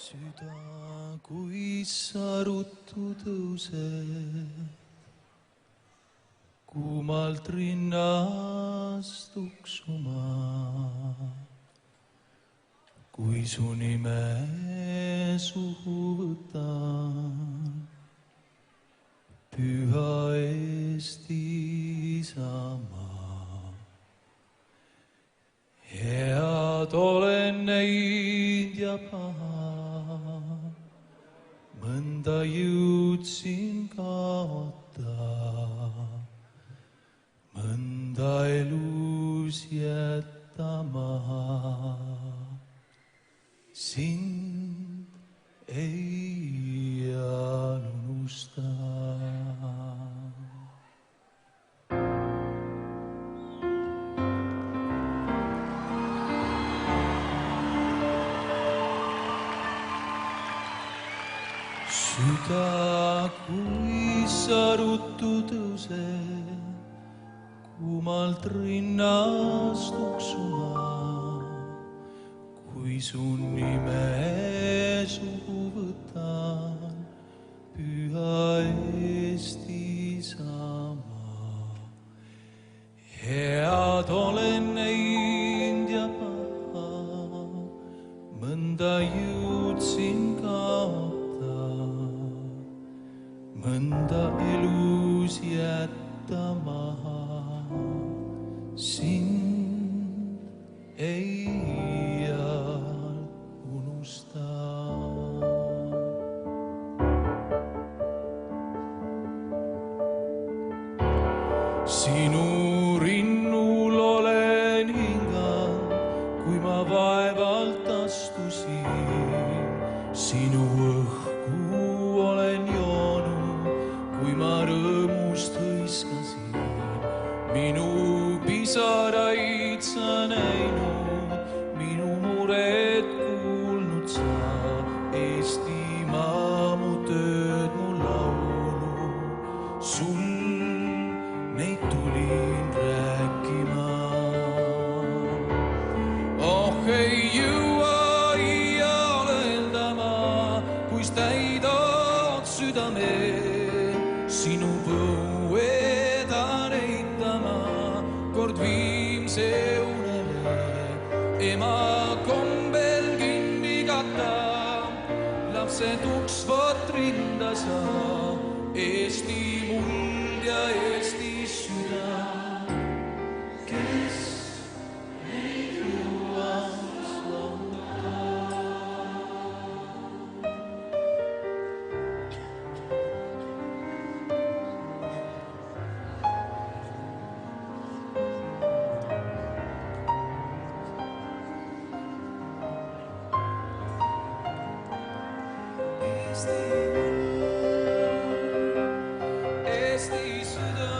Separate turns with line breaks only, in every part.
süda, kui sa ruttu tõused, kuumalt rinnast tuksuma, kui su nime suhu võtan, püha Eesti Isamaa. Head olen neid ja paha, mõnda jõudsin kaota, mõnda elus jätta maha. Sind ei unusta. Süda, kui sa ruttu tõused, kuumalt rinnast tuksuma, kui su nime suhu võtan, püha Eesti Isamaa. Head olen näinud ja paha, mõnda jõudsin kaota, mõnda elus jätta maha. Sind ei unusta. Sinu rinnul olen hinganud, kui ma vaevalt astusin. Sinu õhku olen joonud, kui ma rõõmust hõiskasin. Minu pisaraid sa näinud, minu mured kuulnud sa. Eestimaa mu tööd, mu laulu, sul neid tulin rääkima. Oh, ei jõua iial öeldama, kuis täidad südame, sinu põuedan eitama, kord viimse unele, ema kombel kinni katab, lapse tuksvat rinda sa, Eesti muld ja Eesti süda, kes neid jõuaks laulda. Eesti süda,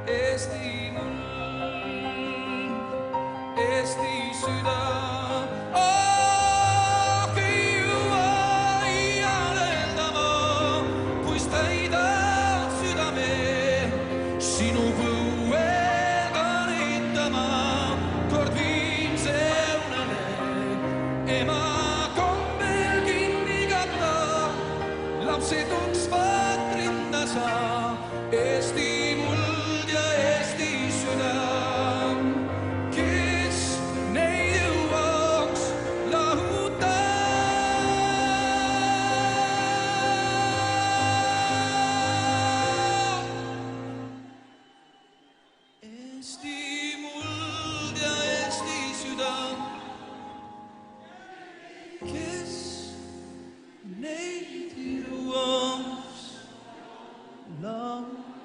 Eesti muld, Eesti süda. Oh, ei jõua iial öeldama, kuis täidad südame, sinu põuedan eitama, kord viimse unele, ema kombel kinni katab, lapse tuksvat rinda sa, Eesti muld ja Eesti süda, kes neid jõuaks lahuta. Eesti muld ja Eesti süda, kes neid jõuaks lahuta.